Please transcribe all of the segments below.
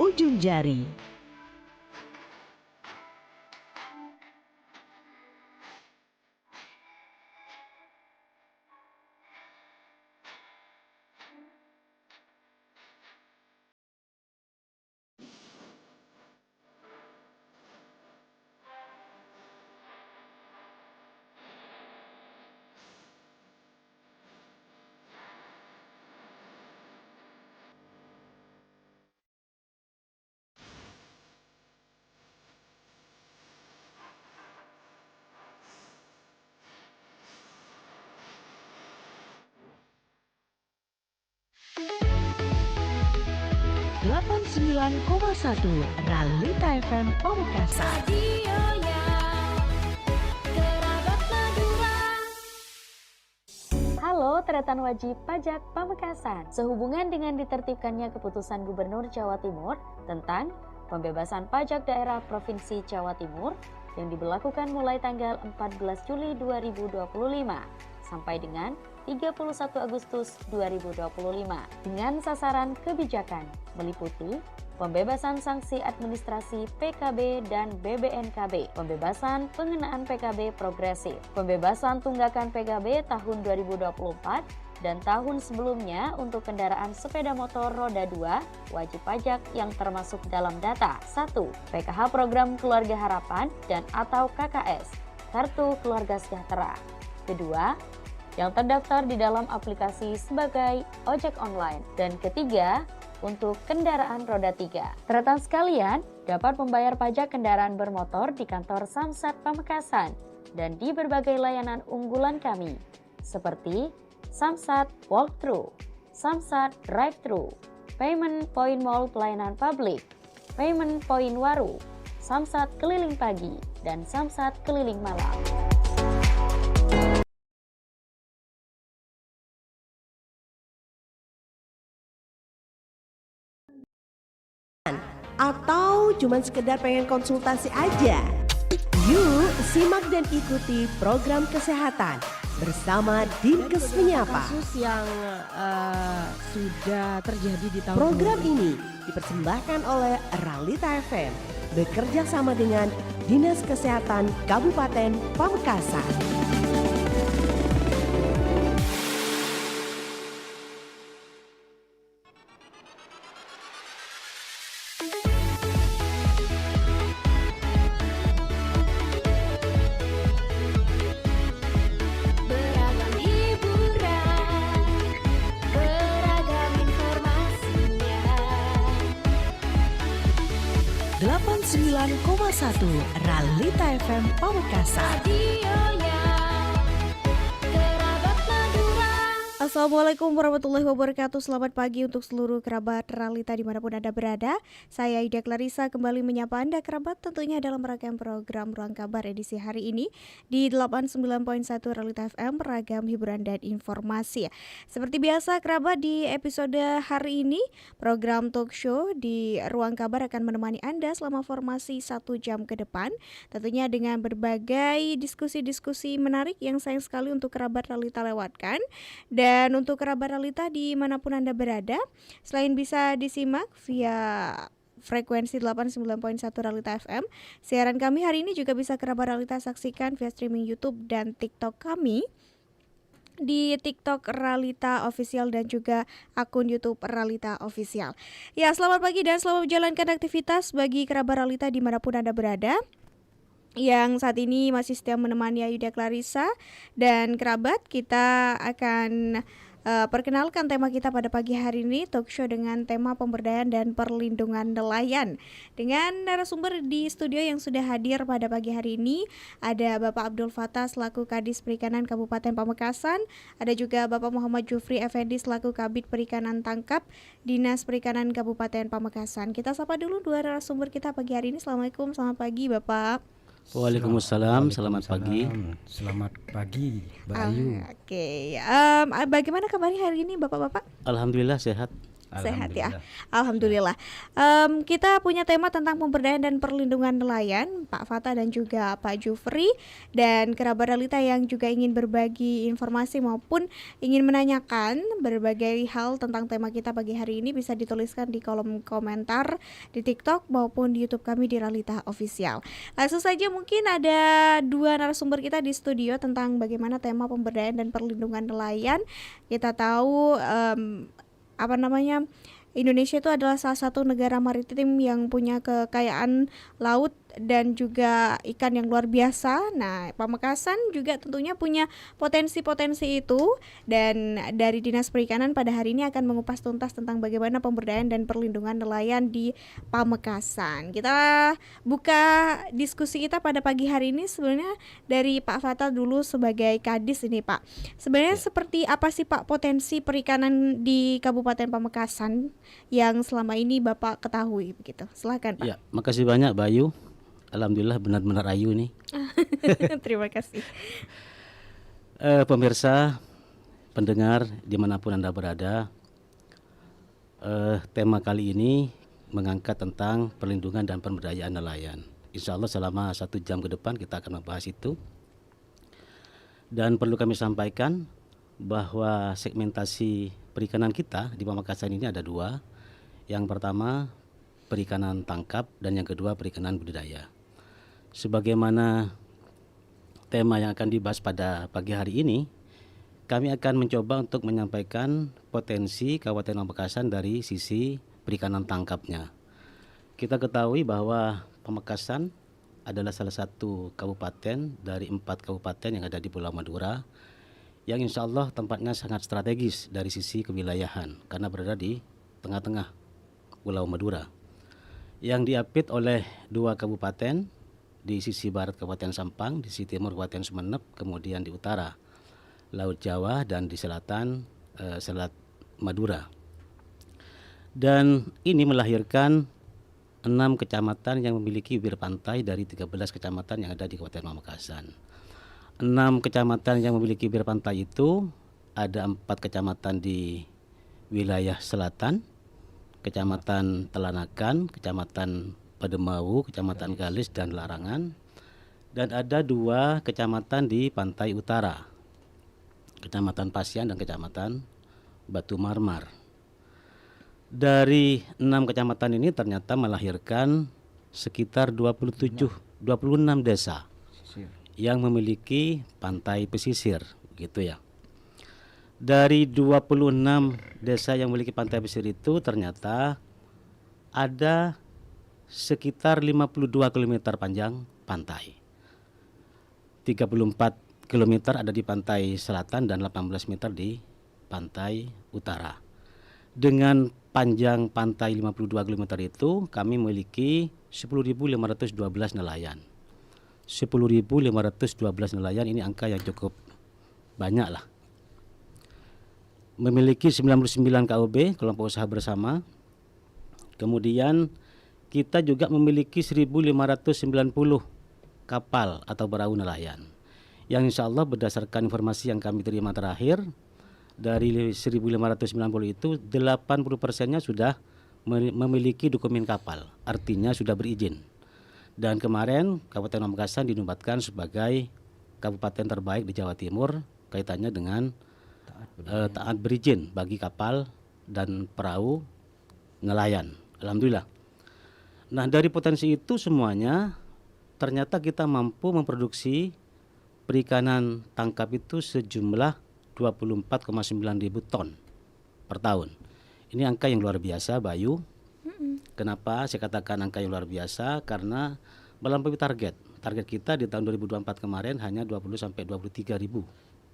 ujung jari. Delapan 9,1 Realita FM Pamekasan. Halo Tretan Wajib Pajak Pamekasan. Sehubungan dengan ditertibkannya keputusan Gubernur Jawa Timur tentang pembebasan pajak daerah Provinsi Jawa Timur yang diberlakukan mulai tanggal 14 Juli 2025 sampai dengan 31 Agustus 2025 dengan sasaran kebijakan meliputi pembebasan sanksi administrasi PKB dan BBNKB, pembebasan pengenaan PKB progresif, pembebasan tunggakan PKB tahun 2024 dan tahun sebelumnya untuk kendaraan sepeda motor roda 2 wajib pajak yang termasuk dalam data 1. PKH Program Keluarga Harapan dan atau KKS, Kartu Keluarga Sejahtera. Kedua, yang terdaftar di dalam aplikasi sebagai ojek online. Dan ketiga, untuk kendaraan roda 3. Tretan sekalian, dapat membayar pajak kendaraan bermotor di kantor Samsat Pamekasan dan di berbagai layanan unggulan kami, seperti Samsat Walkthrough, Samsat Drive-Thru, Payment Point Mall Pelayanan Publik, Payment Point Waru, Samsat Keliling Pagi, dan Samsat Keliling Malam. Atau cuma sekedar pengen konsultasi aja? Yuk simak dan ikuti program kesehatan bersama Dinkes Menyapa. Kasus yang sudah terjadi di tahun Program ini dipersembahkan oleh Realita FM bekerja sama dengan Dinas Kesehatan Kabupaten Pamekasan. Beragam hiburan, beragam informasinya. 89,1 Realita FM Pamekasan. Radionya Kerabat Madura. Assalamualaikum warahmatullahi wabarakatuh. Selamat pagi untuk seluruh kerabat Realita dimanapun Anda berada. Saya Ida Clarissa kembali menyapa Anda kerabat tentunya dalam rangkaian program Ruang Kabar edisi hari ini di 89.1 Realita FM, ragam hiburan dan informasi. Seperti biasa kerabat, di episode hari ini program talk show di Ruang Kabar akan menemani Anda selama formasi 1 jam ke depan, tentunya dengan berbagai diskusi-diskusi menarik yang sayang sekali untuk kerabat Realita lewatkan. Dan untuk kerabat Realita dimanapun Anda berada, selain bisa disimak via frekuensi 89.1 Realita FM, siaran kami hari ini juga bisa kerabat Realita saksikan via streaming YouTube dan TikTok kami di TikTok Realita Official dan juga akun YouTube Realita Official. Ya, selamat pagi dan selamat menjalankan aktivitas bagi kerabat Realita dimanapun Anda berada, yang saat ini masih setia menemani Yuda Clarissa. Dan kerabat, kita akan perkenalkan tema kita pada pagi hari ini, talk show dengan tema pemberdayaan dan perlindungan nelayan. Dengan narasumber di studio yang sudah hadir pada pagi hari ini, ada Bapak Abdul Fattah selaku Kadis Perikanan Kabupaten Pamekasan, ada juga Bapak Muhammad Jufri Effendi selaku Kabid Perikanan Tangkap Dinas Perikanan Kabupaten Pamekasan. Kita sapa dulu dua narasumber kita pagi hari ini. Assalamualaikum, selamat pagi Bapak. Waalaikumsalam, selamat pagi. Selamat pagi, Mbak Ayu. Oke. Bagaimana kabarnya hari ini Bapak-bapak? Alhamdulillah sehat. Sehat ya. Alhamdulillah. Alhamdulillah. Kita punya tema tentang pemberdayaan dan perlindungan nelayan, Pak Fata dan juga Pak Jufri, dan kerabat realita yang juga ingin berbagi informasi maupun ingin menanyakan berbagai hal tentang tema kita pagi hari ini bisa dituliskan di kolom komentar di TikTok maupun di YouTube kami di Realita Official. Langsung saja mungkin ada dua narasumber kita di studio tentang bagaimana tema pemberdayaan dan perlindungan nelayan. Kita tahu Indonesia itu adalah salah satu negara maritim yang punya kekayaan laut dan juga ikan yang luar biasa. Nah, Pamekasan juga tentunya punya potensi-potensi itu, dan dari Dinas Perikanan pada hari ini akan mengupas tuntas tentang bagaimana pemberdayaan dan perlindungan nelayan di Pamekasan. Kita buka diskusi kita pada pagi hari ini sebenarnya dari Pak Fata dulu sebagai Kadis ini, Pak. Sebenarnya seperti apa sih Pak potensi perikanan di Kabupaten Pamekasan yang selama ini Bapak ketahui begitu? Silakan, Pak. Ya, makasih banyak Bayu. Alhamdulillah benar-benar ayu nih. Terima kasih. Pemirsa, pendengar dimanapun Anda berada, tema kali ini mengangkat tentang perlindungan dan pemberdayaan nelayan. Insya Allah selama 1 jam ke depan kita akan membahas itu. Dan perlu kami sampaikan bahwa segmentasi perikanan kita di Pamekasan ini ada 2. Yang pertama perikanan tangkap dan yang kedua perikanan budidaya. Sebagaimana tema yang akan dibahas pada pagi hari ini, kami akan mencoba untuk menyampaikan potensi Kabupaten Pamekasan dari sisi perikanan tangkapnya. Kita ketahui bahwa Pamekasan adalah salah satu kabupaten dari 4 kabupaten yang ada di Pulau Madura, yang insya Allah tempatnya sangat strategis dari sisi kewilayahan karena berada di tengah-tengah Pulau Madura, yang diapit oleh 2 kabupaten, di sisi barat Kabupaten Sampang, di sisi timur Kabupaten Sumeneb, kemudian di utara Laut Jawa, dan di selatan Selat Madura. Dan ini melahirkan 6 kecamatan yang memiliki bibir pantai dari 13 kecamatan yang ada di Kabupaten Pamekasan. 6 kecamatan yang memiliki bibir pantai itu ada 4 kecamatan di wilayah selatan, Kecamatan Telanakan, Kecamatan Pademau, Kecamatan Galis dan Larangan, dan ada 2 kecamatan di pantai utara, Kecamatan Pasian dan Kecamatan Batu Marmar. Dari 6 kecamatan ini ternyata melahirkan sekitar 26 desa yang memiliki pantai pesisir, gitu ya. Dari 26 desa yang memiliki pantai pesisir itu ternyata ada sekitar 52 km panjang pantai. 34 km ada di pantai selatan dan 18 meter di pantai utara. Dengan panjang pantai 52 km itu kami memiliki 10.512 nelayan. 10.512 nelayan ini angka yang cukup banyak lah. Memiliki 99 KUB, kelompok usaha bersama. Kemudian kita juga memiliki 1.590 kapal atau perahu nelayan, yang insya Allah berdasarkan informasi yang kami terima terakhir, dari 1.590 itu 80%-nya sudah memiliki dokumen kapal, artinya sudah berizin. Dan kemarin Kabupaten Pamekasan dinobatkan sebagai kabupaten terbaik di Jawa Timur kaitannya dengan taat berizin bagi kapal dan perahu nelayan. Alhamdulillah. Nah, dari potensi itu semuanya ternyata kita mampu memproduksi perikanan tangkap itu sejumlah 24,9 ribu ton per tahun. Ini angka yang luar biasa, Bayu. Kenapa saya katakan angka yang luar biasa? Karena melampaui target. Target kita di tahun 2024 kemarin hanya 20 sampai 23 ribu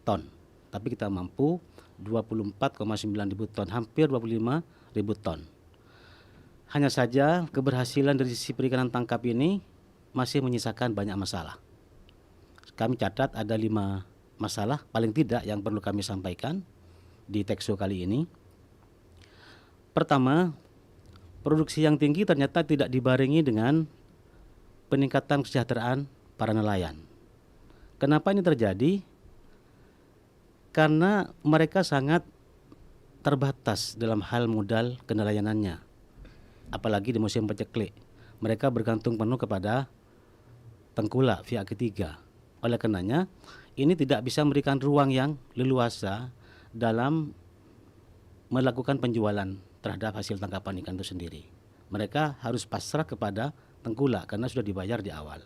ton. Tapi kita mampu 24,9 ribu ton, hampir 25 ribu ton. Hanya saja keberhasilan dari sisi perikanan tangkap ini masih menyisakan banyak masalah. Kami catat ada 5 masalah paling tidak yang perlu kami sampaikan di Tekso kali ini. Pertama, produksi yang tinggi ternyata tidak dibarengi dengan peningkatan kesejahteraan para nelayan. Kenapa ini terjadi? Karena mereka sangat terbatas dalam hal modal kenelayanannya. Apalagi di musim paceklik, mereka bergantung penuh kepada tengkulak pihak ketiga. Oleh karenanya, ini tidak bisa memberikan ruang yang leluasa dalam melakukan penjualan terhadap hasil tangkapan ikan itu sendiri. Mereka harus pasrah kepada tengkulak karena sudah dibayar di awal.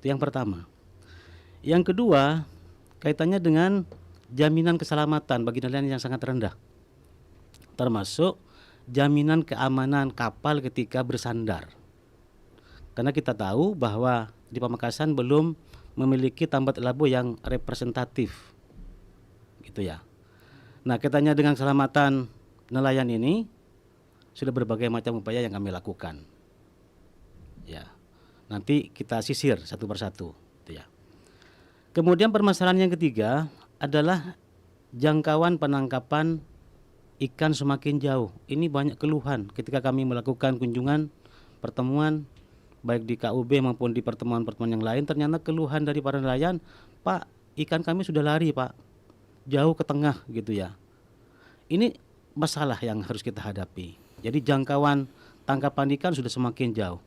Itu yang pertama. Yang kedua, kaitannya dengan jaminan keselamatan bagi nelayan yang sangat rendah, termasuk jaminan keamanan kapal ketika bersandar. Karena kita tahu bahwa di Pamekasan belum memiliki tambat labuh yang representatif, gitu ya. Nah, kaitannya dengan keselamatan nelayan ini sudah berbagai macam upaya yang kami lakukan. Ya, nanti kita sisir satu persatu, gitu ya. Kemudian permasalahan yang ketiga adalah jangkauan penangkapan ikan semakin jauh. Ini banyak keluhan ketika kami melakukan kunjungan pertemuan baik di KUB maupun di pertemuan-pertemuan yang lain. Ternyata keluhan dari para nelayan, Pak, ikan kami sudah lari Pak, jauh ke tengah gitu ya. Ini masalah yang harus kita hadapi. Jadi jangkauan tangkapan ikan sudah semakin jauh.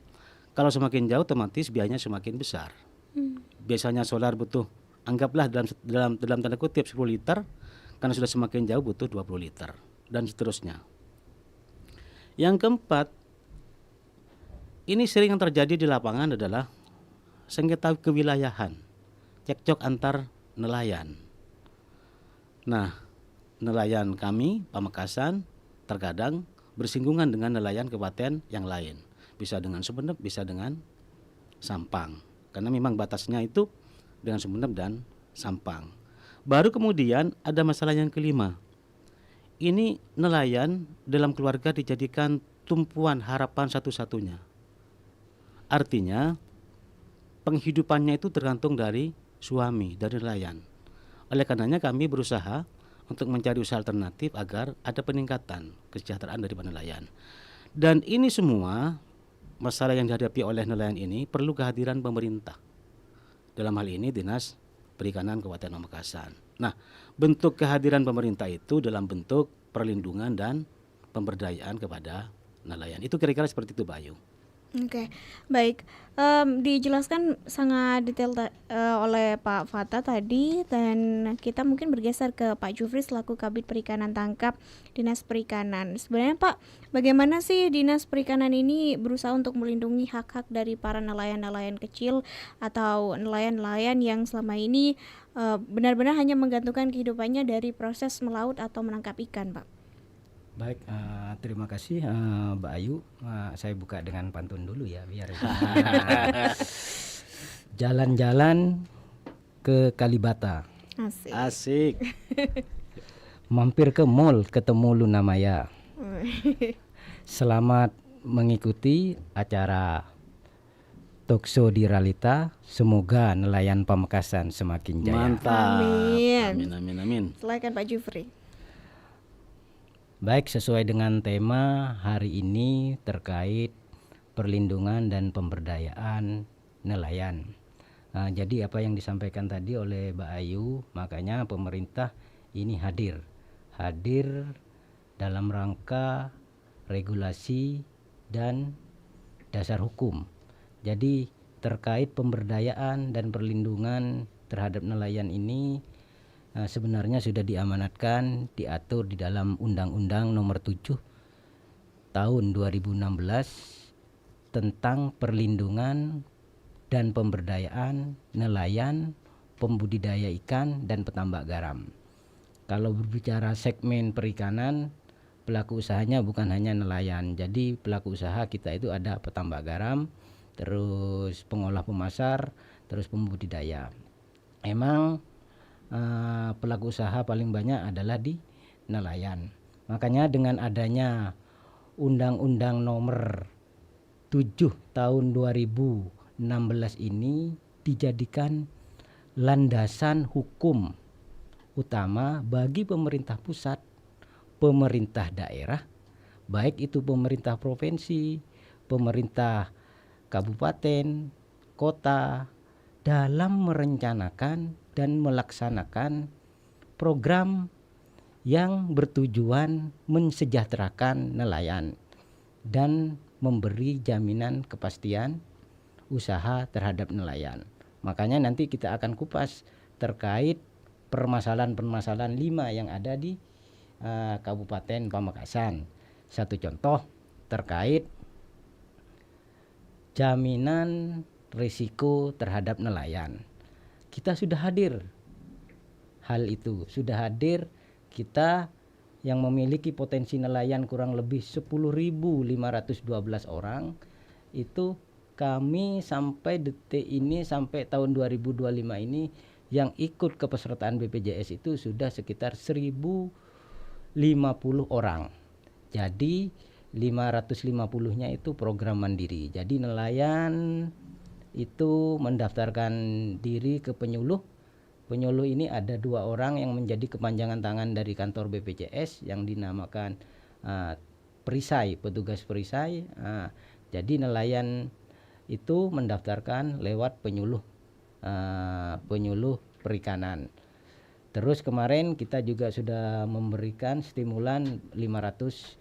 Kalau semakin jauh otomatis biayanya semakin besar. Biasanya solar butuh, anggaplah dalam tanda kutip 10 liter, karena sudah semakin jauh butuh 20 liter dan seterusnya. Yang keempat, ini sering yang terjadi di lapangan adalah sengketa kewilayahan, cekcok antar nelayan. Nah, nelayan kami Pamekasan terkadang bersinggungan dengan nelayan kabupaten yang lain, bisa dengan Sumeneb, bisa dengan Sampang, karena memang batasnya itu dengan Sumeneb dan Sampang. Baru kemudian ada masalah yang kelima. Ini nelayan dalam keluarga dijadikan tumpuan harapan satu-satunya. Artinya penghidupannya itu tergantung dari suami, dari nelayan. Oleh karenanya kami berusaha untuk mencari usaha alternatif agar ada peningkatan kesejahteraan dari nelayan. Dan ini semua masalah yang dihadapi oleh nelayan ini perlu kehadiran pemerintah. Dalam hal ini Dinas Perikanan Kabupaten Pamekasan. Nah, bentuk kehadiran pemerintah itu dalam bentuk perlindungan dan pemberdayaan kepada nelayan. Itu kira-kira seperti itu, Bayu. Oke, baik. Dijelaskan sangat detail oleh Pak Fata tadi, dan kita mungkin bergeser ke Pak Jufri selaku Kabid Perikanan Tangkap Dinas Perikanan. Sebenarnya Pak, bagaimana sih Dinas Perikanan ini berusaha untuk melindungi hak-hak dari para nelayan-nelayan kecil atau nelayan-nelayan yang selama ini benar-benar hanya menggantungkan kehidupannya dari proses melaut atau menangkap ikan, Pak? Baik, terima kasih Mbak Ayu. Saya buka dengan pantun dulu ya biar jalan-jalan ke Kalibata. Asik. Asik. Mampir ke mall ketemu Luna Maya. Selamat mengikuti acara talkshow di Ralita. Semoga nelayan Pamekasan semakin jaya. Mantap. Amin. Amin. Silakan Pak Jufri. Baik, sesuai dengan tema hari ini terkait perlindungan dan pemberdayaan nelayan. Jadi apa yang disampaikan tadi oleh Mbak Ayu, makanya pemerintah ini hadir dalam rangka regulasi dan dasar hukum. Jadi terkait pemberdayaan dan perlindungan terhadap nelayan ini sebenarnya sudah diamanatkan, diatur di dalam Undang-Undang Nomor 7 Tahun 2016 tentang perlindungan dan pemberdayaan nelayan, pembudidaya ikan dan petambak garam. Kalau berbicara segmen perikanan, pelaku usahanya bukan hanya nelayan. Jadi pelaku usaha kita itu ada petambak garam, terus pengolah pemasar, terus pembudidaya. Emang pelaku usaha paling banyak adalah di nelayan. Makanya dengan adanya Undang-Undang Nomor 7 Tahun 2016 ini dijadikan landasan hukum utama bagi pemerintah pusat, pemerintah daerah, baik itu pemerintah provinsi, pemerintah kabupaten, kota, dalam merencanakan dan melaksanakan program yang bertujuan mensejahterakan nelayan dan memberi jaminan kepastian usaha terhadap nelayan. Makanya nanti kita akan kupas terkait permasalahan-permasalahan 5 yang ada di Kabupaten Pamekasan. Satu contoh terkait jaminan risiko terhadap nelayan. Kita sudah hadir hal itu, sudah hadir kita yang memiliki potensi nelayan kurang lebih 10.512 orang. Itu kami sampai detik ini, sampai tahun 2025 ini yang ikut kepesertaan BPJS itu sudah sekitar 1.050 orang. Jadi 550-nya itu program mandiri. Jadi nelayan itu mendaftarkan diri ke penyuluh. Penyuluh ini ada 2 orang yang menjadi kepanjangan tangan dari kantor BPJS yang dinamakan perisai, petugas perisai. Jadi nelayan itu mendaftarkan lewat penyuluh perikanan. Terus kemarin kita juga sudah memberikan stimulan 500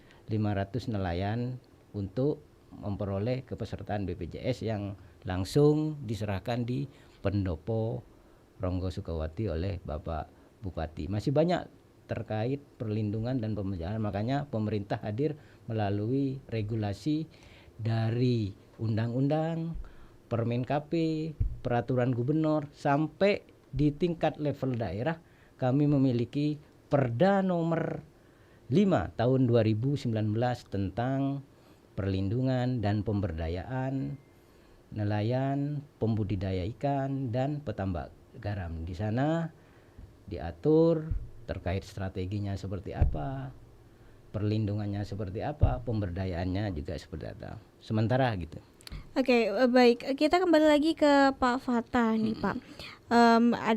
nelayan untuk memperoleh kepesertaan BPJS yang langsung diserahkan di Pendopo Ronggo Sukawati oleh Bapak Bupati. Masih banyak terkait perlindungan dan pemeliharaan, makanya pemerintah hadir melalui regulasi dari undang-undang, Permen KP, peraturan gubernur, sampai di tingkat level daerah kami memiliki Perda nomor 5 tahun 2019 tentang perlindungan dan pemberdayaan nelayan, pembudidaya ikan, dan petambak garam. Di sana diatur terkait strateginya seperti apa, perlindungannya seperti apa, pemberdayaannya juga seperti apa. Sementara gitu. Oke, baik. Kita kembali lagi ke Pak Fatah nih, Pak.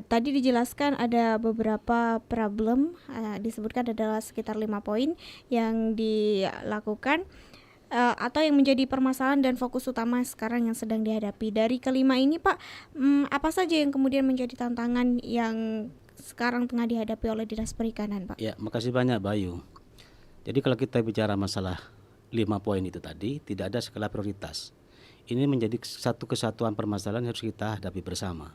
Tadi dijelaskan ada beberapa problem, disebutkan adalah sekitar 5 poin yang dilakukan atau yang menjadi permasalahan dan fokus utama sekarang yang sedang dihadapi. Dari kelima ini, Pak, apa saja yang kemudian menjadi tantangan yang sekarang tengah dihadapi oleh Dinas Perikanan, Pak? Ya, makasih banyak Bayu. Jadi kalau kita bicara masalah 5 poin itu tadi, tidak ada skala prioritas. Ini menjadi satu kesatuan permasalahan yang harus kita hadapi bersama.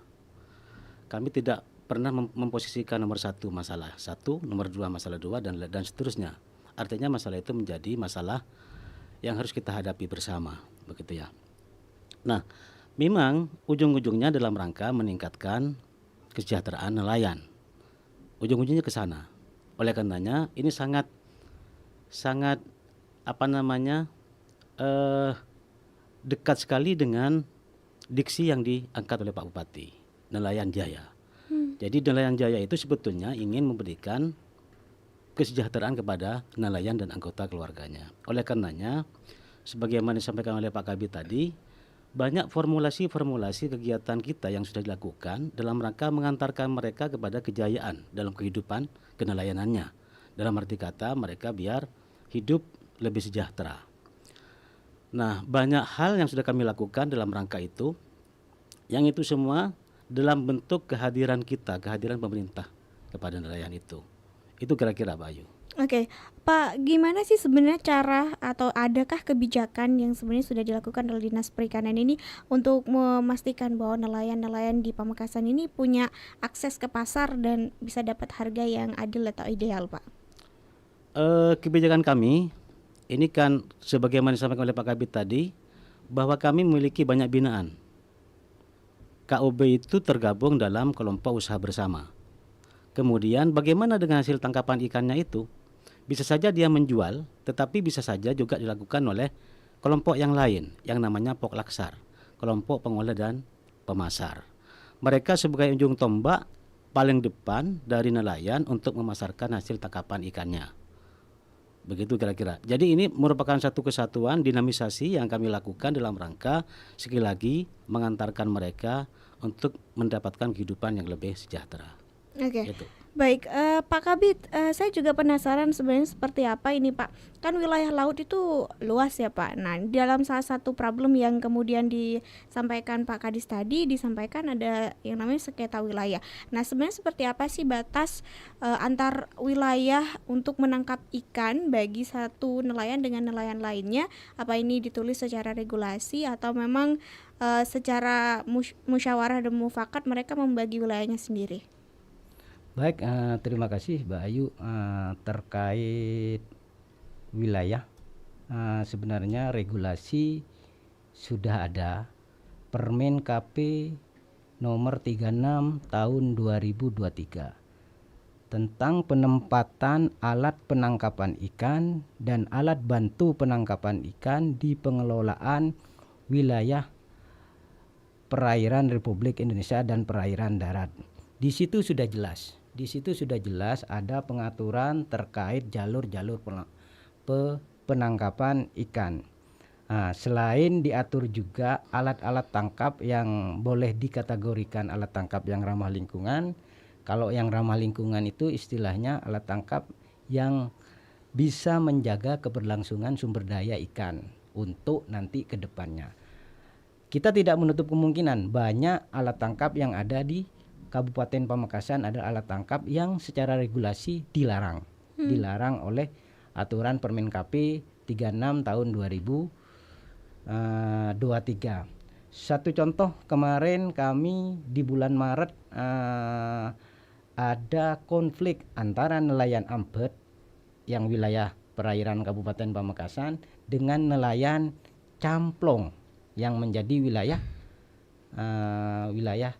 Kami tidak pernah memposisikan nomor 1 masalah 1, nomor 2 masalah 2, dan seterusnya. Artinya masalah itu menjadi masalah yang harus kita hadapi bersama, begitu ya. Nah, memang ujung-ujungnya dalam rangka meningkatkan kesejahteraan nelayan. Ujung-ujungnya ke sana. Oleh karenanya ini sangat dekat sekali dengan diksi yang diangkat oleh Pak Bupati, nelayan jaya. Jadi nelayan jaya itu sebetulnya ingin memberikan kesejahteraan kepada nelayan dan anggota keluarganya. Oleh karenanya, sebagaimana disampaikan oleh Pak Kabid tadi, banyak formulasi-formulasi kegiatan kita yang sudah dilakukan dalam rangka mengantarkan mereka kepada kejayaan dalam kehidupan kenelayanannya. Dalam arti kata mereka biar hidup lebih sejahtera. Nah, banyak hal yang sudah kami lakukan dalam rangka itu, yang itu semua dalam bentuk kehadiran kita, kehadiran pemerintah kepada nelayan itu. Itu kira-kira, Bayu. Oke, Pak, gimana sih sebenarnya cara atau adakah kebijakan yang sebenarnya sudah dilakukan oleh Dinas Perikanan ini untuk memastikan bahwa nelayan-nelayan di Pamekasan ini punya akses ke pasar dan bisa dapat harga yang adil atau ideal, Pak? Kebijakan kami ini kan sebagaimana disampaikan oleh Pak Kabid tadi, bahwa kami memiliki banyak binaan. KUB itu tergabung dalam kelompok usaha bersama. Kemudian bagaimana dengan hasil tangkapan ikannya itu? Bisa saja dia menjual, tetapi bisa saja juga dilakukan oleh kelompok yang lain yang namanya Poklaksar, kelompok pengolah dan pemasar. Mereka sebagai ujung tombak paling depan dari nelayan untuk memasarkan hasil tangkapan ikannya. Begitu kira-kira. Jadi ini merupakan satu kesatuan dinamisasi yang kami lakukan dalam rangka sekali lagi mengantarkan mereka untuk mendapatkan kehidupan yang lebih sejahtera. Oke. Gitu. Baik, Pak Kabit, saya juga penasaran sebenarnya seperti apa ini Pak. Kan wilayah laut itu luas ya Pak. Nah, dalam salah satu problem yang kemudian disampaikan Pak Kadis tadi, disampaikan ada yang namanya sengketa wilayah. Nah, sebenarnya seperti apa sih batas antar wilayah untuk menangkap ikan bagi satu nelayan dengan nelayan lainnya? Apa ini ditulis secara regulasi atau memang secara musyawarah dan mufakat mereka membagi wilayahnya sendiri? Baik, terima kasih Mbak Ayu. Terkait wilayah, sebenarnya regulasi sudah ada. Permen KP nomor 36 tahun 2023 tentang penempatan alat penangkapan ikan dan alat bantu penangkapan ikan di pengelolaan wilayah perairan Republik Indonesia dan perairan darat. Di situ sudah jelas ada pengaturan terkait jalur-jalur penangkapan ikan. Nah, selain diatur juga alat-alat tangkap yang boleh dikategorikan alat tangkap yang ramah lingkungan. Kalau yang ramah lingkungan itu istilahnya alat tangkap yang bisa menjaga keberlangsungan sumber daya ikan untuk nanti ke depannya. Kita tidak menutup kemungkinan banyak alat tangkap yang ada di Kabupaten Pamekasan adalah alat tangkap yang secara regulasi dilarang. Dilarang oleh aturan Permen KP 36 tahun 2023. Satu contoh, kemarin kami di bulan Maret ada konflik antara nelayan Ambet yang wilayah perairan Kabupaten Pamekasan dengan nelayan Camplong yang menjadi wilayah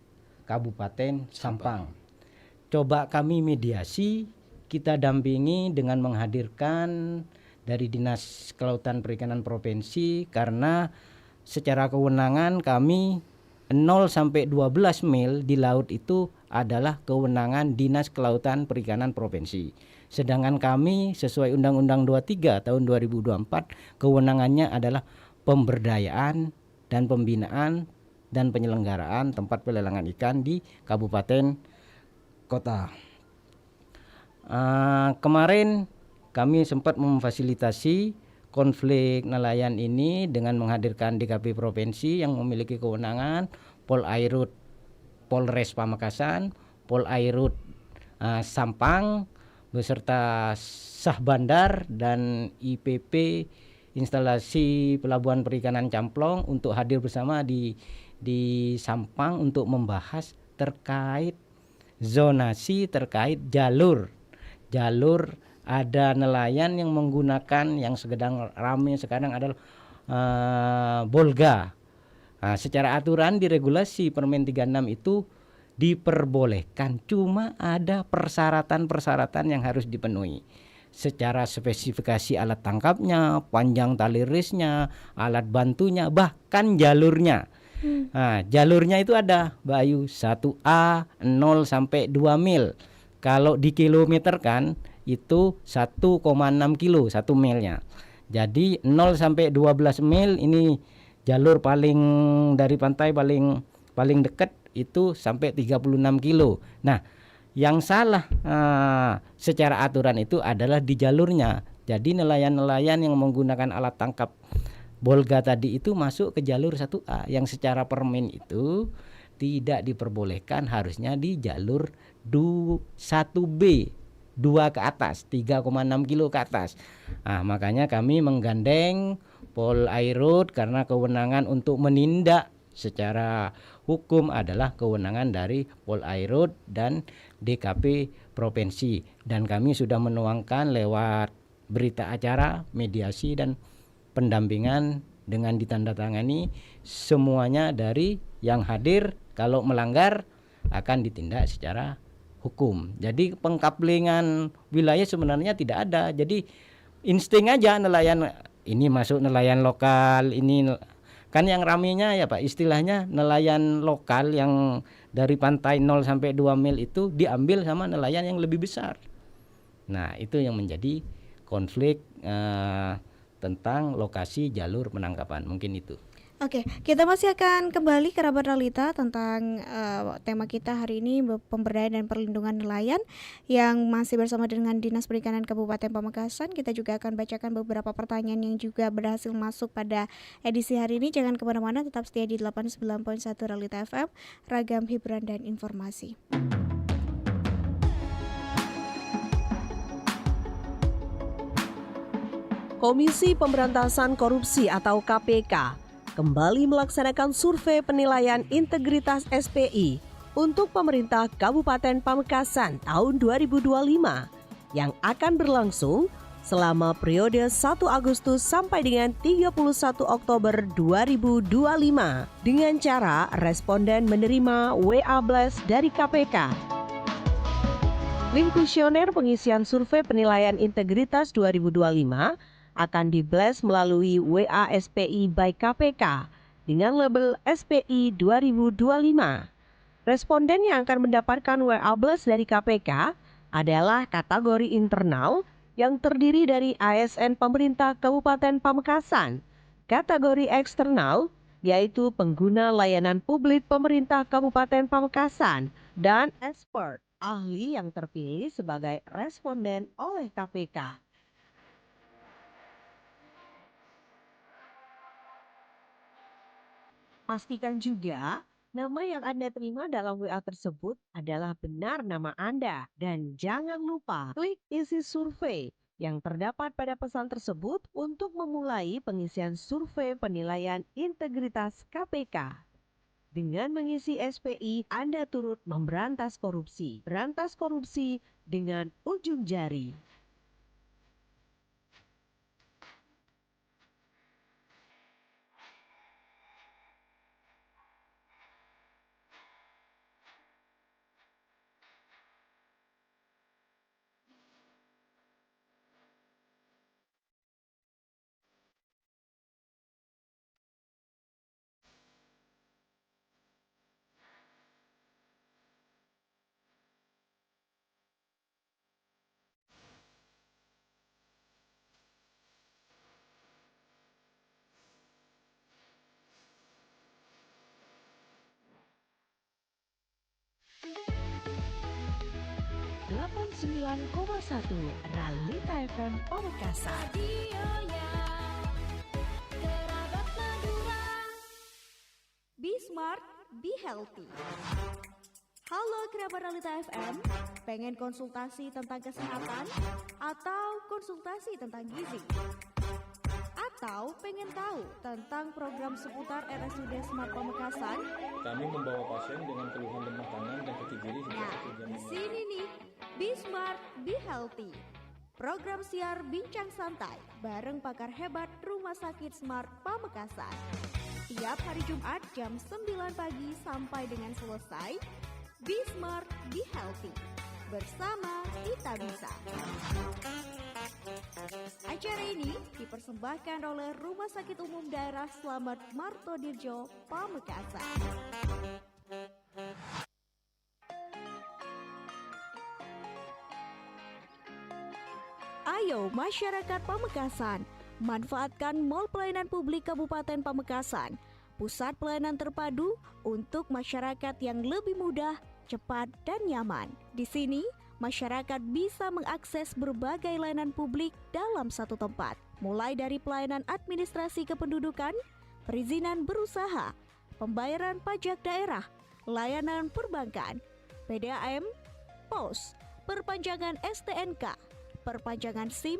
Kabupaten Sampang. Coba kami mediasi, kita dampingi dengan menghadirkan dari Dinas Kelautan Perikanan Provinsi karena secara kewenangan kami 0 sampai 12 mil di laut itu adalah kewenangan Dinas Kelautan Perikanan Provinsi. Sedangkan kami sesuai Undang-Undang 23 tahun 2024 kewenangannya adalah pemberdayaan dan pembinaan dan penyelenggaraan tempat pelelangan ikan di kabupaten kota. Kemarin kami sempat memfasilitasi konflik nelayan ini dengan menghadirkan DKP provinsi yang memiliki kewenangan, Polairut Polres Pamekasan, Polairut Sampang beserta Sah Bandar dan IPP instalasi Pelabuhan Perikanan Camplong untuk hadir bersama di Sampang untuk membahas terkait zonasi, terkait jalur ada nelayan yang menggunakan yang sedang ramai sekarang adalah bolga. Nah, secara aturan di regulasi Permen 36 itu diperbolehkan, cuma ada persyaratan-persyaratan yang harus dipenuhi. Secara spesifikasi alat tangkapnya, panjang tali risnya, alat bantunya, bahkan jalurnya. Nah, jalurnya itu ada, Mbak Ayu, 1A 0 sampai 2 mil. Kalau dikilometerkan itu 1,6 kilo 1 milnya. Jadi 0 sampai 12 mil ini jalur paling dari pantai paling dekat itu sampai 36 kilo. Nah, yang salah secara aturan itu adalah di jalurnya. Jadi nelayan-nelayan yang menggunakan alat tangkap bolga tadi itu masuk ke jalur 1A yang secara permen itu tidak diperbolehkan, harusnya di jalur 1B 2 ke atas, 3,6 kilo ke atas. Nah, makanya kami menggandeng Polairut karena kewenangan untuk menindak secara hukum adalah kewenangan dari Polairut dan DKP provinsi, dan kami sudah menuangkan lewat berita acara, mediasi dan pendampingan dengan ditandatangani semuanya dari yang hadir. Kalau melanggar akan ditindak secara hukum. Jadi pengkaplingan wilayah sebenarnya tidak ada. Jadi insting aja nelayan ini masuk nelayan lokal, ini kan yang ramenya ya Pak, istilahnya nelayan lokal yang dari pantai 0 sampai 2 mil itu diambil sama nelayan yang lebih besar. Nah, itu yang menjadi konflik tentang lokasi jalur penangkapan. Mungkin itu. Oke, kita masih akan kembali ke Kerabat Realita tentang tema kita hari ini, pemberdayaan dan perlindungan nelayan, yang masih bersama dengan Dinas Perikanan Kabupaten Pamekasan. Kita juga akan bacakan beberapa pertanyaan yang juga berhasil masuk pada edisi hari ini. Jangan kemana-mana, tetap setia di 89.1 Realita FM, ragam hiburan dan informasi. Komisi Pemberantasan Korupsi atau KPK kembali melaksanakan survei penilaian integritas SPI untuk pemerintah Kabupaten Pamekasan tahun 2025 yang akan berlangsung selama periode 1 Agustus sampai dengan 31 Oktober 2025 dengan cara responden menerima WA Blast dari KPK. Link kuesioner pengisian survei penilaian integritas 2025 akan di-blast melalui WA SPI by KPK dengan label SPI 2025. Responden yang akan mendapatkan WA blast dari KPK adalah kategori internal yang terdiri dari ASN pemerintah Kabupaten Pamekasan, kategori eksternal yaitu pengguna layanan publik pemerintah Kabupaten Pamekasan, dan expert, ahli yang terpilih sebagai responden oleh KPK. Pastikan juga nama yang Anda terima dalam WA tersebut adalah benar nama Anda. Dan jangan lupa klik isi survei yang terdapat pada pesan tersebut untuk memulai pengisian survei penilaian integritas KPK. Dengan mengisi SPI, Anda turut memberantas korupsi. Berantas korupsi dengan ujung jari. satu Realita FM Pamekasan. Radionya Kerabat Madura. Be smart, be healthy. Halo kerabat Realita FM, pengen konsultasi tentang kesehatan atau konsultasi tentang gizi? Atau pengen tahu tentang program seputar RSUD Smart Pamekasan? Kami membawa pasien dengan keluhan lemah tangan dan kaki kiri sejak 1 jam. Di sini nih, Be Smart, Be Healthy. Program siar bincang santai bareng pakar hebat Rumah Sakit Smart Pamekasan. Tiap hari Jumat jam 9 pagi sampai dengan selesai. Be Smart, Be Healthy. Bersama kita bisa. Acara ini dipersembahkan oleh Rumah Sakit Umum Daerah Slamet Martodirjo, Pamekasan. Ayo masyarakat Pamekasan, manfaatkan Mall Pelayanan Publik Kabupaten Pamekasan, pusat pelayanan terpadu untuk masyarakat yang lebih mudah, cepat, dan nyaman. Di sini, masyarakat bisa mengakses berbagai layanan publik dalam satu tempat, mulai dari pelayanan administrasi kependudukan, perizinan berusaha, pembayaran pajak daerah, layanan perbankan, PDAM, POS, perpanjangan STNK, perpanjangan SIM,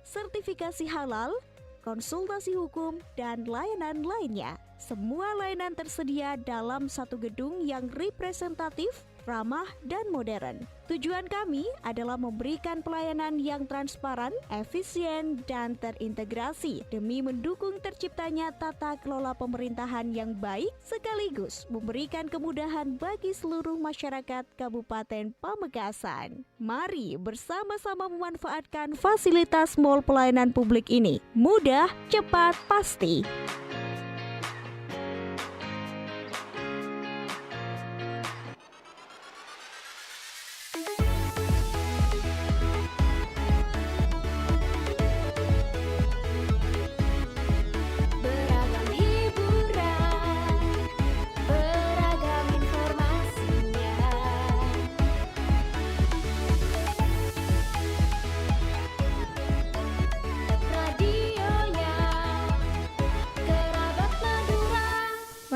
sertifikasi halal, konsultasi hukum, dan layanan lainnya. Semua layanan tersedia dalam satu gedung yang representatif, ramah, dan modern. Tujuan kami adalah memberikan pelayanan yang transparan, efisien, dan terintegrasi demi mendukung terciptanya tata kelola pemerintahan yang baik sekaligus memberikan kemudahan bagi seluruh masyarakat Kabupaten Pamekasan. Mari bersama-sama memanfaatkan fasilitas Mall Pelayanan Publik ini. Mudah, cepat, pasti.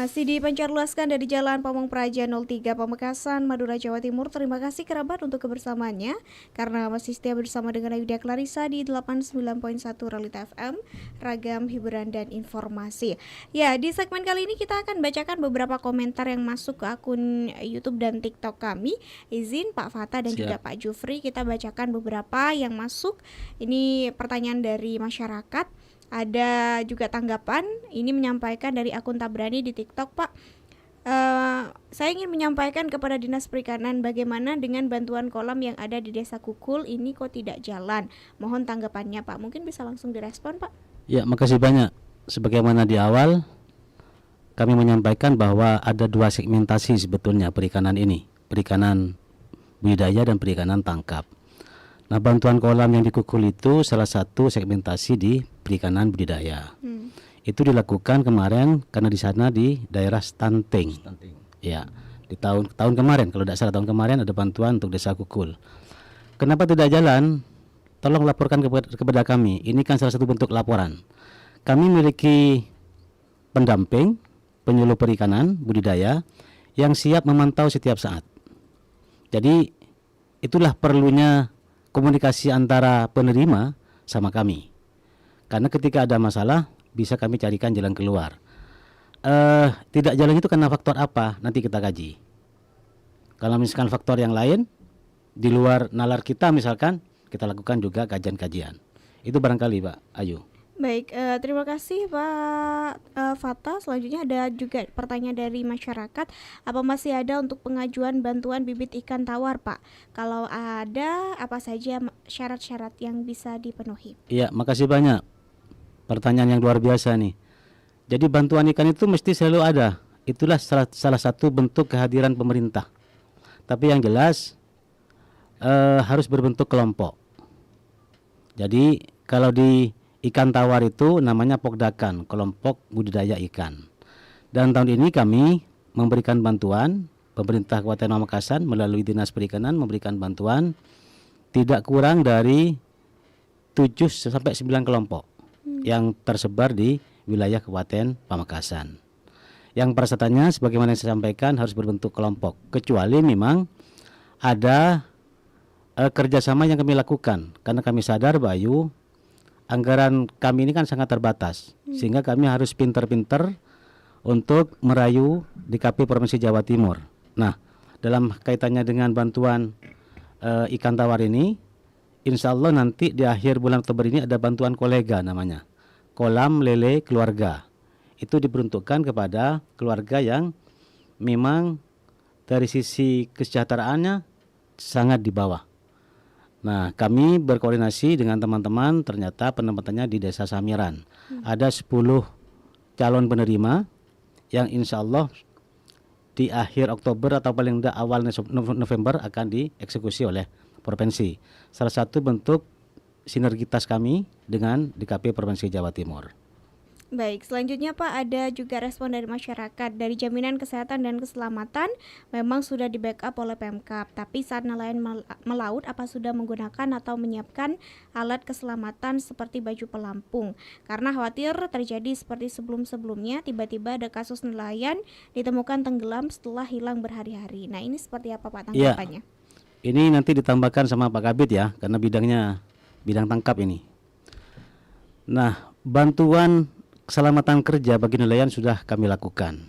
Masih dipancarluaskan dari Jalan Pamong Praja 03 Pamekasan, Madura, Jawa Timur. Terima kasih kerabat untuk kebersamaannya, karena masih setia bersama dengan Ayuda Clarissa di 89.1 Realita FM, ragam hiburan dan informasi. Ya, di segmen kali ini kita akan bacakan beberapa komentar yang masuk ke akun YouTube dan TikTok kami. Izin Pak Fata dan juga Pak Jufri, kita bacakan beberapa yang masuk. Ini pertanyaan dari masyarakat. Ada juga tanggapan, ini menyampaikan dari akun Tabrani di TikTok, Pak. Saya ingin menyampaikan kepada Dinas Perikanan bagaimana dengan bantuan kolam yang ada di Desa Kukul ini kok tidak jalan. Mohon tanggapannya, Pak. Mungkin bisa langsung direspon, Pak. Ya, makasih banyak. Sebagaimana di awal kami menyampaikan bahwa ada dua segmentasi sebetulnya perikanan ini, perikanan budidaya dan perikanan tangkap. Nah, bantuan kolam yang di Kukul itu salah satu segmentasi di perikanan budidaya. Itu dilakukan kemarin karena di sana di daerah stunting. Ya, di tahun kemarin, kalau tidak salah tahun kemarin ada bantuan untuk Desa Kukul. Kenapa tidak jalan? Tolong laporkan kepada kami. Ini kan salah satu bentuk laporan. Kami memiliki pendamping, penyuluh perikanan budidaya yang siap memantau setiap saat. Jadi itulah perlunya komunikasi antara penerima sama kami. Karena ketika ada masalah bisa kami carikan jalan keluar. Tidak jalan itu karena faktor apa? Nanti kita kaji. Kalau misalkan faktor yang lain di luar nalar kita, misalkan kita lakukan juga kajian-kajian. Itu barangkali Pak Ayu. Baik, terima kasih Pak Fata. Selanjutnya ada juga pertanyaan dari masyarakat. Apa masih ada untuk pengajuan bantuan bibit ikan tawar, Pak? Kalau ada, apa saja syarat-syarat yang bisa dipenuhi? Iya, makasih banyak. Pertanyaan yang luar biasa nih. Jadi bantuan ikan itu mesti selalu ada. Itulah salah satu bentuk kehadiran pemerintah. Tapi yang jelas harus berbentuk kelompok. Jadi kalau di ikan tawar itu namanya Pokdakan, kelompok budidaya ikan. Dan tahun ini kami memberikan bantuan, pemerintah Kabupaten Pamekasan melalui Dinas Perikanan memberikan bantuan tidak kurang dari 7 sampai 9 kelompok yang tersebar di wilayah Kabupaten Pamekasan. Yang persyaratannya sebagaimana yang saya sampaikan harus berbentuk kelompok, kecuali memang ada kerjasama yang kami lakukan, karena kami sadar Bayu, anggaran kami ini kan sangat terbatas, sehingga kami harus pinter-pinter untuk merayu DKP Provinsi Jawa Timur. Nah, dalam kaitannya dengan bantuan ikan tawar ini, insya Allah nanti di akhir bulan Oktober ini ada bantuan kolega namanya, kolam lele keluarga. Itu diperuntukkan kepada keluarga yang memang dari sisi kesejahteraannya sangat di bawah. Nah, kami berkoordinasi dengan teman-teman, ternyata penempatannya di Desa Samiran. Ada 10 calon penerima yang insya Allah di akhir Oktober atau paling tidak awal November akan dieksekusi oleh provinsi. Salah satu bentuk sinergitas kami dengan DKP Provinsi Jawa Timur. Baik, selanjutnya Pak, ada juga respon dari masyarakat. Dari Jaminan Kesehatan dan Keselamatan memang sudah di backup oleh Pemkab, tapi saat nelayan melaut apa sudah menggunakan atau menyiapkan alat keselamatan seperti baju pelampung? Karena khawatir terjadi seperti sebelum-sebelumnya, tiba-tiba ada kasus nelayan ditemukan tenggelam setelah hilang berhari-hari. Nah, ini seperti apa Pak tanggapannya? Ya, ini nanti ditambahkan sama Pak Kabit ya, karena bidang tangkap ini. Nah, bantuan keselamatan kerja bagi nelayan sudah kami lakukan.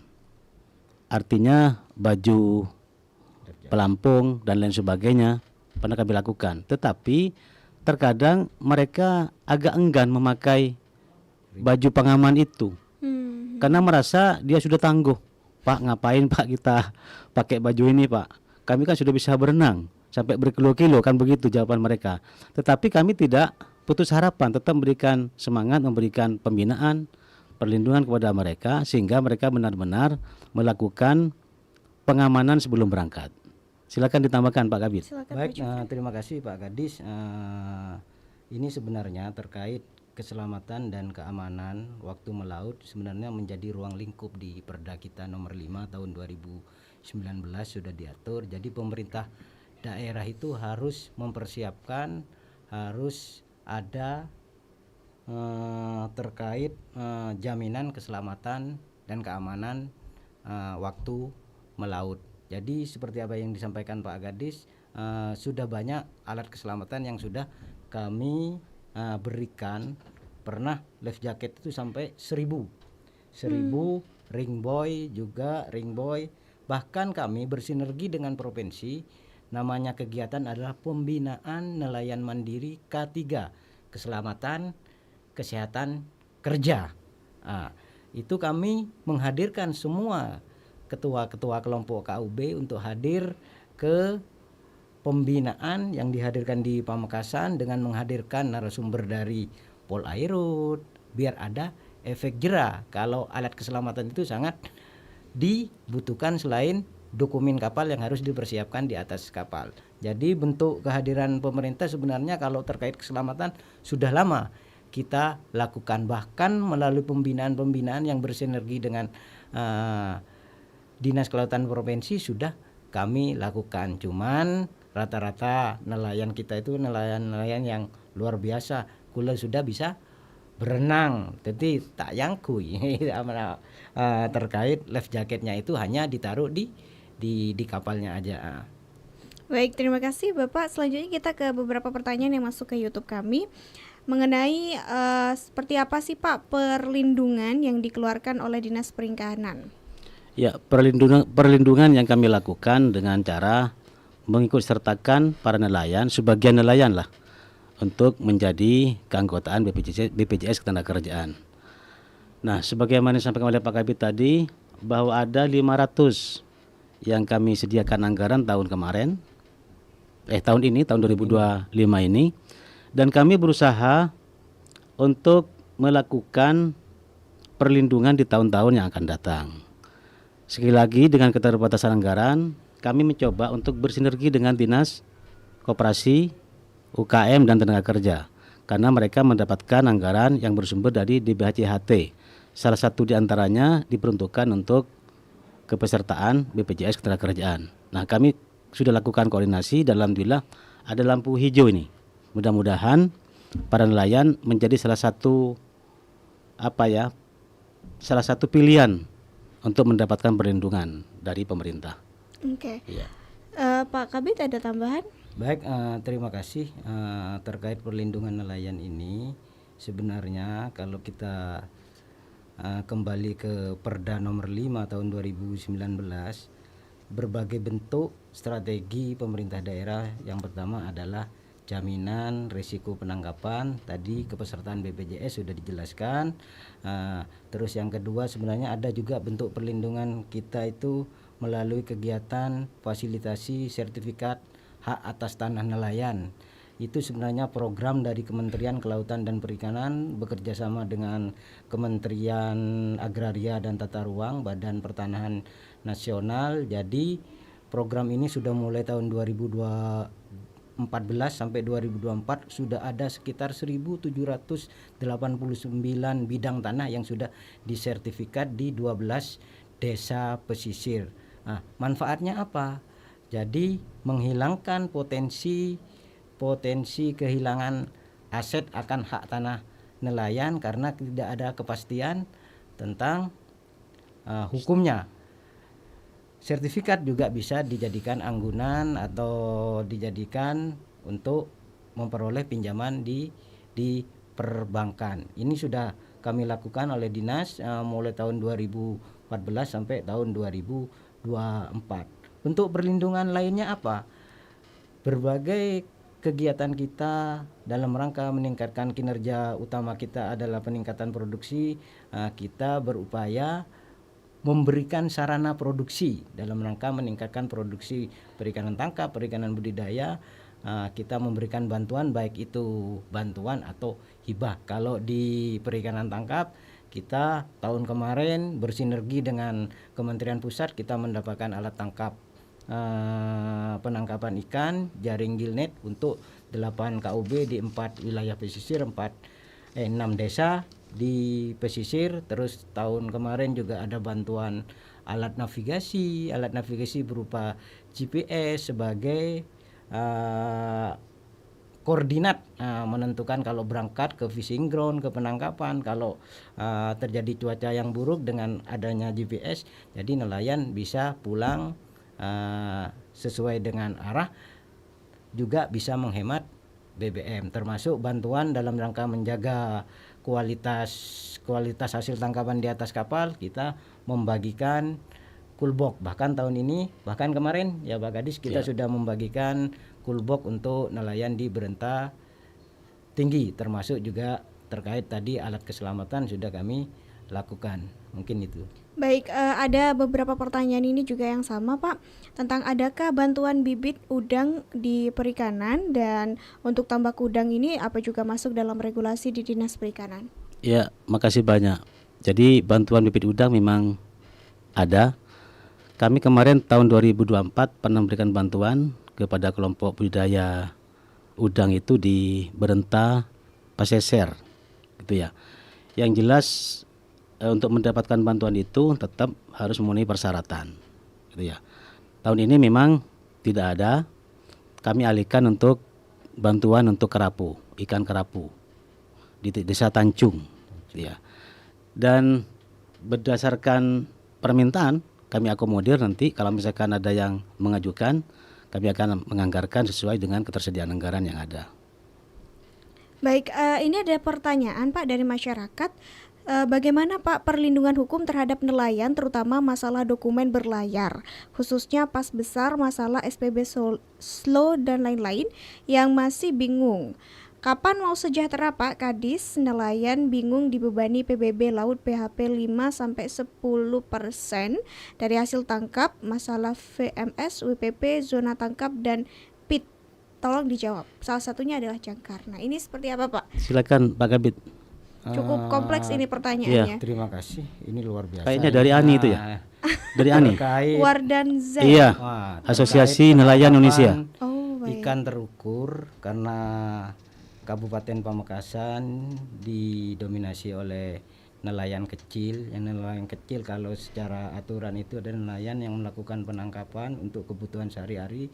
Artinya baju pelampung dan lain sebagainya pernah kami lakukan. Tetapi terkadang mereka agak enggan memakai baju pengaman itu. Karena merasa dia sudah tangguh. Pak, ngapain Pak kita pakai baju ini Pak? Kami kan sudah bisa berenang sampai berkilo-kilo, kan begitu jawaban mereka. Tetapi kami tidak putus harapan, tetap memberikan semangat, memberikan pembinaan, perlindungan kepada mereka sehingga mereka benar-benar melakukan pengamanan sebelum berangkat. Silakan ditambahkan Pak Kabit. Baik, terima kasih Pak Kadis. Ini sebenarnya terkait keselamatan dan keamanan waktu melaut sebenarnya menjadi ruang lingkup di Perda kita nomor 5 tahun 2019 sudah diatur. Jadi pemerintah daerah itu harus mempersiapkan, harus ada terkait jaminan keselamatan dan keamanan waktu melaut. Jadi seperti apa yang disampaikan Pak Gadis, sudah banyak alat keselamatan yang sudah kami berikan. Pernah life jacket itu sampai 1000 ring buoy juga ring buoy. Bahkan kami bersinergi dengan provinsi, namanya kegiatan adalah pembinaan nelayan mandiri K3, keselamatan kesehatan kerja. Itu kami menghadirkan semua ketua-ketua kelompok KUB untuk hadir ke pembinaan yang dihadirkan di Pamekasan dengan menghadirkan narasumber dari Polairut, biar ada efek jera. Kalau alat keselamatan itu sangat dibutuhkan selain dokumen kapal yang harus dipersiapkan di atas kapal. Jadi bentuk kehadiran pemerintah sebenarnya kalau terkait keselamatan sudah lama kita lakukan, bahkan melalui pembinaan-pembinaan yang bersinergi dengan Dinas Kelautan Provinsi sudah kami lakukan. Cuman rata-rata nelayan kita itu nelayan yang luar biasa. Kula sudah bisa berenang, jadi tak yangkui terkait life jacketnya itu hanya ditaruh di kapalnya aja. Baik, terima kasih Bapak. Selanjutnya kita ke beberapa pertanyaan yang masuk ke YouTube kami mengenai seperti apa sih Pak perlindungan yang dikeluarkan oleh Dinas Perikanan. Ya, perlindungan yang kami lakukan dengan cara mengikut sertakan para nelayan, sebagian nelayan lah, untuk menjadi keanggotaan BPJS Ketenagakerjaan. Nah, sebagaimana disampaikan oleh Pak Kabid tadi, bahwa ada 500 yang kami sediakan anggaran tahun ini, tahun 2025 ini, dan kami berusaha untuk melakukan perlindungan di tahun-tahun yang akan datang. Sekali lagi, dengan keterbatasan anggaran, kami mencoba untuk bersinergi dengan Dinas Koperasi, UKM dan Tenaga Kerja, karena mereka mendapatkan anggaran yang bersumber dari DBHCHT. Salah satu diantaranya diperuntukkan untuk kepesertaan BPJS Ketenagakerjaan. Nah, kami sudah lakukan koordinasi dan alhamdulillah ada lampu hijau ini. Mudah-mudahan para nelayan menjadi salah satu pilihan untuk mendapatkan perlindungan dari pemerintah. Oke. Ya. Pak Kabid ada tambahan? Baik, terima kasih. Terkait perlindungan nelayan ini, sebenarnya kalau kita kembali ke Perda nomor 5 tahun 2019, berbagai bentuk strategi pemerintah daerah. Yang pertama adalah jaminan risiko penangkapan, tadi kepesertaan BPJS sudah dijelaskan. Terus yang kedua sebenarnya ada juga bentuk perlindungan kita itu melalui kegiatan fasilitasi sertifikat hak atas tanah nelayan. Itu sebenarnya program dari Kementerian Kelautan dan Perikanan bekerja sama dengan Kementerian Agraria dan Tata Ruang, Badan Pertanahan Nasional. Jadi program ini sudah mulai tahun 2014 sampai 2024 sudah ada sekitar 1.789 bidang tanah yang sudah disertifikat di 12 desa pesisir. Nah, manfaatnya apa? Jadi menghilangkan potensi kehilangan aset akan hak tanah nelayan karena tidak ada kepastian tentang hukumnya. Sertifikat juga bisa dijadikan anggunan atau dijadikan untuk memperoleh pinjaman di perbankan. Ini sudah kami lakukan oleh dinas mulai tahun 2014 sampai tahun 2024. Untuk perlindungan lainnya apa? Berbagai kegiatan kita dalam rangka meningkatkan kinerja utama kita adalah peningkatan produksi. Kita berupaya memberikan sarana produksi dalam rangka meningkatkan produksi perikanan tangkap, perikanan budidaya. Kita memberikan bantuan baik itu bantuan atau hibah. Kalau di perikanan tangkap kita tahun kemarin bersinergi dengan Kementerian Pusat, kita mendapatkan alat tangkap penangkapan ikan jaring gillnet untuk 8 KUB di 4 wilayah pesisir, 6 desa di pesisir. Terus tahun kemarin juga ada bantuan alat navigasi berupa GPS sebagai koordinat menentukan kalau berangkat ke fishing ground, ke penangkapan, kalau terjadi cuaca yang buruk dengan adanya GPS, jadi nelayan bisa pulang sesuai dengan arah, juga bisa menghemat BBM, termasuk bantuan dalam rangka menjaga kualitas hasil tangkapan di atas kapal. Kita membagikan kulbok, bahkan tahun ini, bahkan kemarin ya Pak Kadis, kita sudah membagikan kulbok untuk nelayan di Berenta tinggi, termasuk juga terkait tadi alat keselamatan sudah kami lakukan. Mungkin itu. Baik, ada beberapa pertanyaan ini juga yang sama Pak, tentang adakah bantuan bibit udang di perikanan, dan untuk tambak udang ini apa juga masuk dalam regulasi di Dinas Perikanan? Ya, makasih banyak. Jadi bantuan bibit udang memang ada. Kami kemarin tahun 2024 pernah memberikan bantuan kepada kelompok budidaya udang itu di Berenta, Paseser, gitu ya. Yang jelas untuk mendapatkan bantuan itu tetap harus memenuhi persyaratan, gitu ya. Tahun ini memang tidak ada. Kami alihkan untuk bantuan untuk kerapu, ikan kerapu di Desa Tancung, gitu ya. Dan berdasarkan permintaan kami akomodir, nanti kalau misalkan ada yang mengajukan, kami akan menganggarkan sesuai dengan ketersediaan anggaran yang ada. Baik, ini ada pertanyaan Pak dari masyarakat. Bagaimana Pak perlindungan hukum terhadap nelayan, terutama masalah dokumen berlayar, khususnya pas besar masalah SPB slow dan lain-lain yang masih bingung. Kapan mau sejahtera Pak Kadis? Nelayan bingung dibebani PBB laut PHP 5-10% dari hasil tangkap, masalah VMS, WPP, zona tangkap, dan PIT. Tolong dijawab. Salah satunya adalah jangkar. Nah, ini seperti apa Pak? Silakan Pak Kabit. Cukup kompleks ini pertanyaannya. Terima kasih. Ini luar biasa. Kayaknya dari Ani itu ya. Dari Ani. Wardan Z. Iya. Asosiasi Nelayan Indonesia. Oh, baik. Ikan terukur karena Kabupaten Pamekasan didominasi oleh nelayan kecil. Yang nelayan kecil kalau secara aturan itu adalah nelayan yang melakukan penangkapan untuk kebutuhan sehari-hari,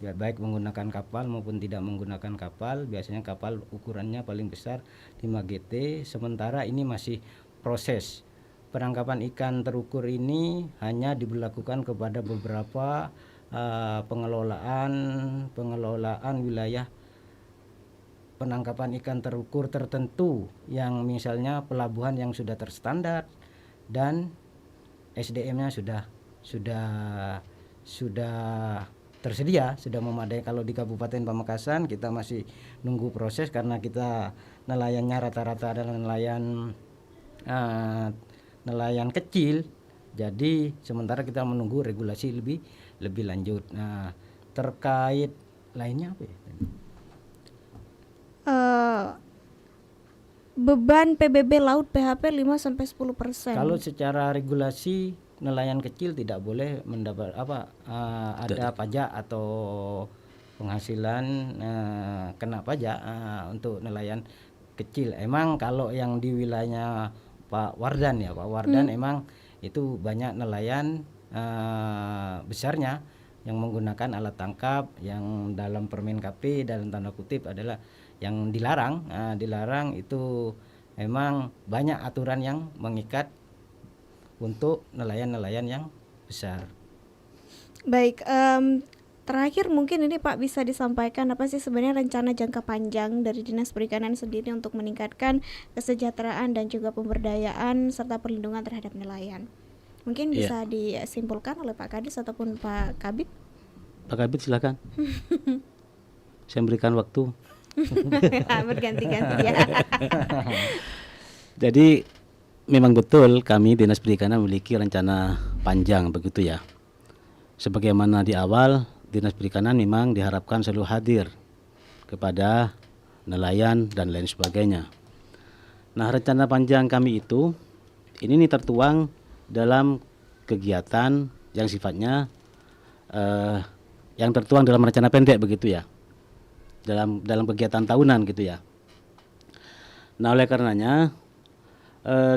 ya, baik menggunakan kapal maupun tidak menggunakan kapal. Biasanya kapal ukurannya paling besar 5 GT. Sementara ini masih proses. Penangkapan ikan terukur ini hanya diberlakukan kepada beberapa pengelolaan wilayah penangkapan ikan terukur tertentu, yang misalnya pelabuhan yang sudah terstandar dan SDM-nya sudah tersedia, sudah memadai. Kalau di Kabupaten Pamekasan kita masih nunggu proses karena kita nelayannya rata-rata adalah nelayan kecil. Jadi sementara kita menunggu regulasi lebih lanjut. Nah, terkait lainnya apa ya? Beban PBB laut PHP 5-10%. Kalau secara regulasi nelayan kecil tidak boleh mendapat ada pajak atau penghasilan kena pajak untuk nelayan kecil. Emang kalau yang di wilayahnya Pak Wardan ya, Pak Wardan emang itu banyak nelayan besarnya yang menggunakan alat tangkap yang dalam Permen KP dalam tanda kutip adalah yang dilarang. Dilarang itu memang banyak aturan yang mengikat untuk nelayan-nelayan yang besar. Baik, terakhir mungkin ini Pak bisa disampaikan apa sih sebenarnya rencana jangka panjang dari Dinas Perikanan sendiri untuk meningkatkan kesejahteraan dan juga pemberdayaan serta perlindungan terhadap nelayan. Mungkin bisa disimpulkan oleh Pak Kadis ataupun Pak Kabit. Pak Kabit silakan. Saya berikan waktu. Berganti-ganti ya. Jadi memang betul kami Dinas Perikanan memiliki rencana panjang begitu ya. Sebagaimana di awal Dinas Perikanan memang diharapkan selalu hadir kepada nelayan dan lain sebagainya. Nah, rencana panjang kami itu ini tertuang dalam kegiatan yang sifatnya yang tertuang dalam rencana pendek begitu ya. Dalam kegiatan tahunan gitu ya. Nah, oleh karenanya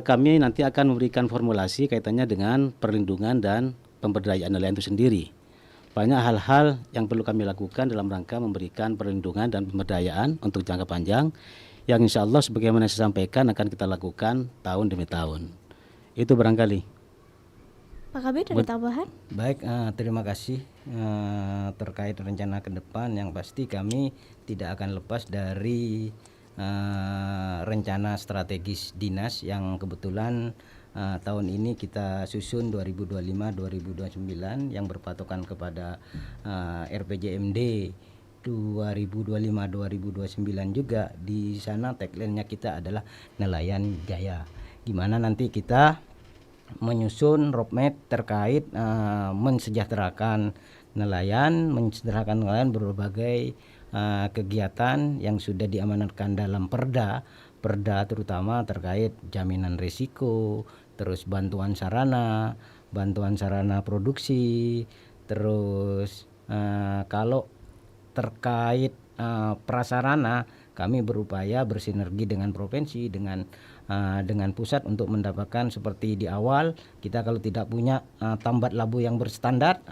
kami nanti akan memberikan formulasi kaitannya dengan perlindungan dan pemberdayaan nelayan itu sendiri. banyak hal-hal yang perlu kami lakukan dalam rangka memberikan perlindungan dan pemberdayaan untuk jangka panjang yang insya Allah sebagaimana saya sampaikan akan kita lakukan tahun demi tahun. Itu barangkali. Pak Kabid ada tambahan? Baik, terima kasih. Terkait rencana ke depan yang pasti kami tidak akan lepas dari rencana strategis dinas yang kebetulan tahun ini kita susun 2025-2029 yang berpatokan kepada RPJMD 2025-2029 juga. Di sana tagline-nya kita adalah nelayan jaya, gimana nanti kita menyusun roadmap terkait mensejahterakan nelayan berbagai kegiatan yang sudah diamanatkan dalam perda terutama terkait jaminan risiko, terus bantuan sarana produksi, terus kalau terkait prasarana kami berupaya bersinergi dengan provinsi dengan pusat untuk mendapatkan seperti di awal kita kalau tidak punya tambat labu yang berstandar,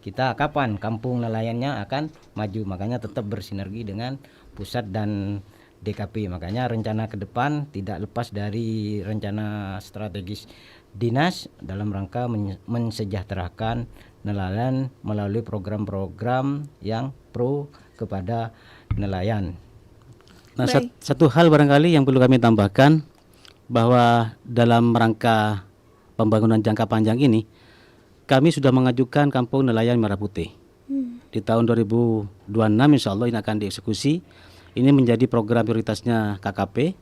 kita kapan kampung nelayannya akan maju, makanya tetap bersinergi dengan pusat dan DKP. Makanya rencana ke depan tidak lepas dari rencana strategis dinas dalam rangka mensejahterakan nelayan melalui program-program yang pro kepada nelayan. Nah, satu hal barangkali yang perlu kami tambahkan bahwa dalam rangka pembangunan jangka panjang ini kami sudah mengajukan Kampung Nelayan Merah Putih. Di tahun 2026 insya Allah ini akan dieksekusi. Ini menjadi program prioritasnya KKP.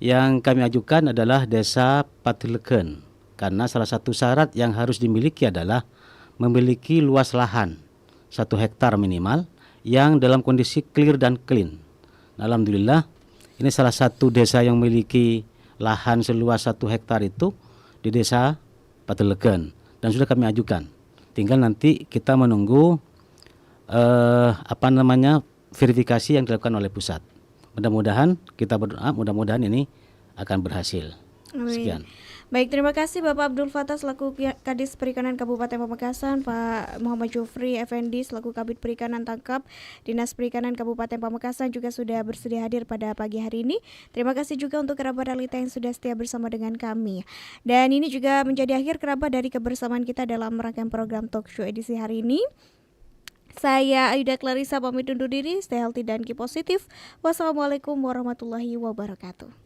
Yang kami ajukan adalah Desa Patileken, karena salah satu syarat yang harus dimiliki adalah memiliki luas lahan 1 hektar minimal yang dalam kondisi clear dan clean. Alhamdulillah ini salah satu desa yang memiliki lahan seluas 1 hektar itu di Desa Patileken dan sudah kami ajukan. Tinggal nanti kita menunggu verifikasi yang dilakukan oleh pusat. Mudah-mudahan kita berdoa, mudah-mudahan ini akan berhasil. Sekian. Baik, terima kasih Bapak Abdul Fattah selaku Kadis Perikanan Kabupaten Pamekasan, Pak Muhammad Jufri Effendi selaku Kabid Perikanan Tangkap Dinas Perikanan Kabupaten Pamekasan juga sudah bersedia hadir pada pagi hari ini. Terima kasih juga untuk kerabat realita yang sudah setia bersama dengan kami. Dan ini juga menjadi akhir kerabat dari kebersamaan kita dalam rangkaian program Talk Show edisi hari ini. Saya Aida Clarissa pamit undur diri, stay healthy dan keep positif. Wassalamualaikum warahmatullahi wabarakatuh.